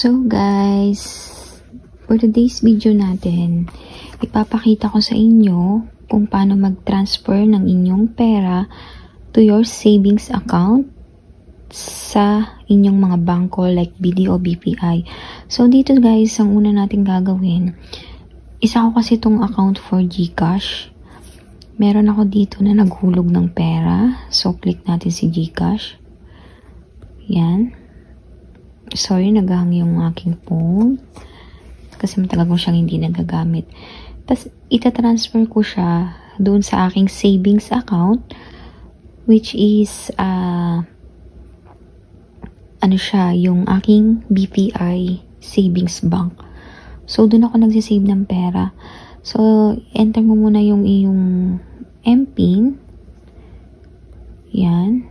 So guys, for today's video natin, ipapakita ko sa inyo kung paano mag-transfer ng inyong pera to your savings account sa inyong mga bangko like BDO, BPI. So dito guys, ang una natin gagawin, isa ko kasi itong account for GCash. Meron ako dito na naghulog ng pera. So click natin si GCash. Yan. Sorry, naghahang yung aking phone. Kasi matagal ko siyang hindi nagagamit. Tapos, itatransfer ko siya doon sa aking savings account. Which is, ano siya, yung aking BPI savings bank. So, doon ako nagsisave ng pera. So, enter mo muna yung iyong MPIN. Yan.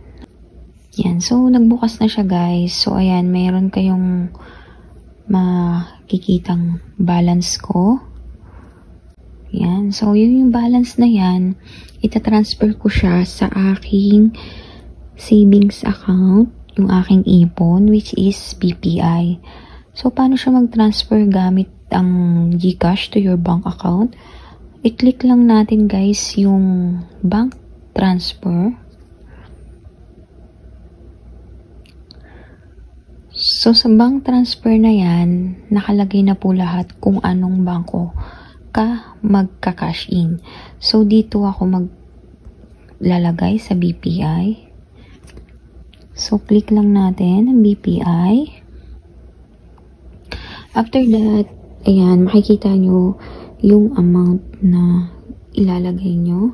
Yan. So, nagbukas na siya guys. So, ayan, mayroon kayong makikitang balance ko. Yan. So, yung balance na yan, itatransfer ko siya sa aking savings account, yung aking ipon, which is BPI. So, paano siya mag-transfer gamit ang GCash to your bank account? I-click lang natin guys yung bank transfer. So, sa bank transfer na yan, nakalagay na po lahat kung anong bangko ka magka-cash in. So, dito ako maglalagay sa BPI. So, click lang natin ang BPI. After that, ayan, makikita nyo yung amount na ilalagay nyo.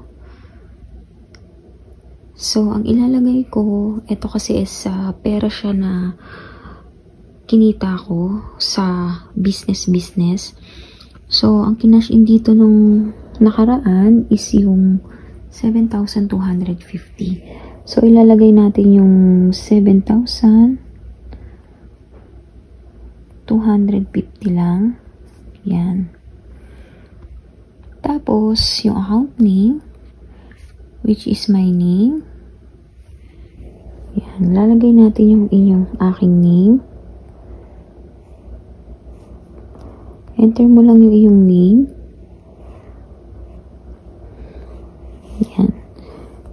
So, ang ilalagay ko, ito kasi is pera siya na kinita ko sa business. So, ang kinash in dito nung nakaraan is yung 7,250. So, ilalagay natin yung 7,250 lang. Yan. Tapos, yung account name, which is my name. Yan. Lalagay natin yung aking name. Enter mo lang yung iyong name. Yan.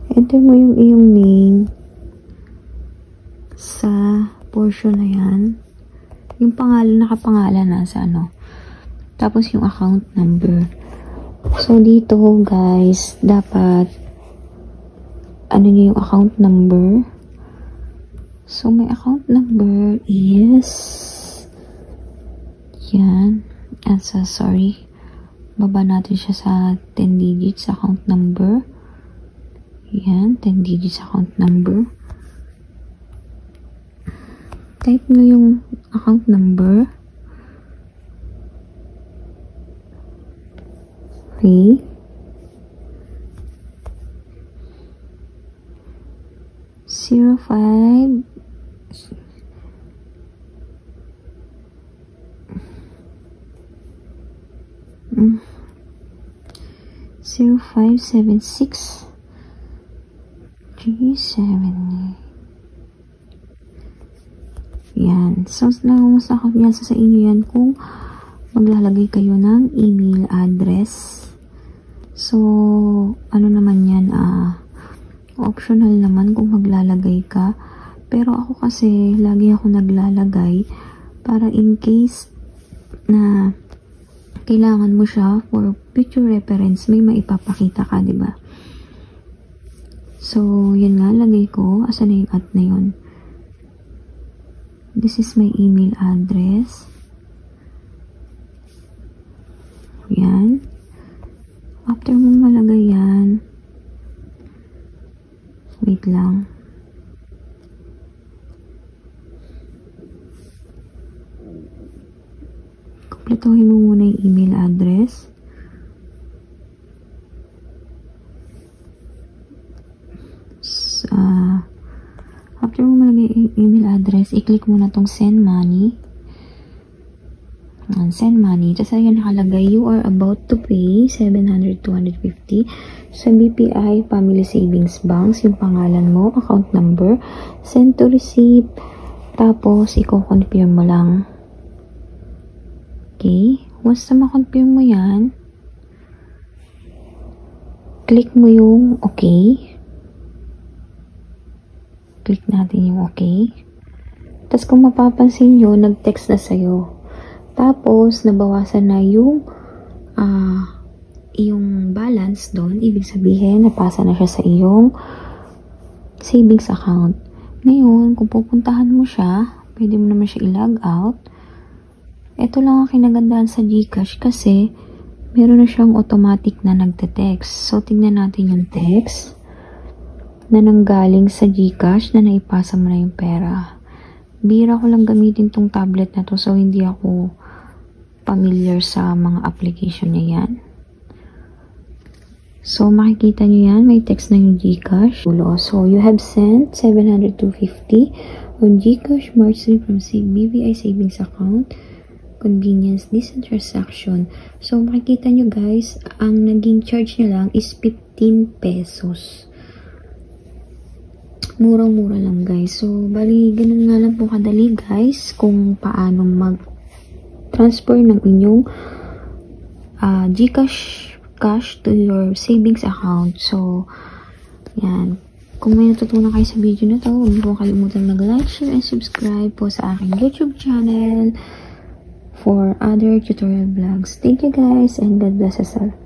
Enter mo yung iyong name sa portion na yan. Yung pangalan, nakapangalan na sa ano. Tapos yung account number. So, dito guys, dapat ano nyo yung account number. So, my account number is yan. Sorry. Baba natin siya sa 10 digits account number. Yan, 10 digits account number. Type mo yung account number. Okay. Zero 5 0576 37. Yan. So, nangungusak yan sa inyo yan kung maglalagay kayo ng email address. So, ano naman yan, optional naman kung maglalagay ka. Pero ako kasi, lagi ako naglalagay para in case na kailangan mo siya for future reference, may maipapakita ka, diba? So, yan nga, lagay ko. Asan na yung at na yun? This is my email address. Yan. After mo malagay yan, wait lang. Kompletuhin mo muna yung email address. After mo malagay yung email address, i-click mo na tong send money. Send money. Tapos ayun nakalagay, you are about to pay 700-250 sa BPI Family Savings Banks. Yung pangalan mo, account number, send to receipt. Tapos, i-confirm mo lang Okay? Once na ma-confirm mo yan, click mo yung okay. Click natin yung okay. Tapos kung mapapansin nyo, nag-text na sa'yo. Tapos, nabawasan na yung balance doon. Ibig sabihin, napasa na siya sa iyong savings account. Ngayon, kung pupuntahan mo siya, pwede mo naman siya i-log out. Ito lang ang kinagandahan sa GCash kasi meron na siyang automatic na nagte-text. So, tingnan natin yung text na nanggaling sa GCash na naipasa mo na yung pera. Bira ko lang gamitin tong tablet na to, so hindi ako familiar sa mga application niya yan. So, makikita nyo yan, may text na yung GCash. So, you have sent 700-250 on GCash March 3 from BPI savings account. Convenience, this transaction. So, makikita nyo guys, ang naging charge nyo lang is 15 pesos. Murang-mura lang guys. So, bali, ganun nga lang po kadali guys kung paano mag-transfer ng inyong GCash cash to your savings account. So, yan. Kung may natutunan kayo sa video na to, huwag niyo kalimutan mag-like, share, and subscribe po sa aking YouTube channel for other tutorial vlogs. Thank you guys and God bless us all.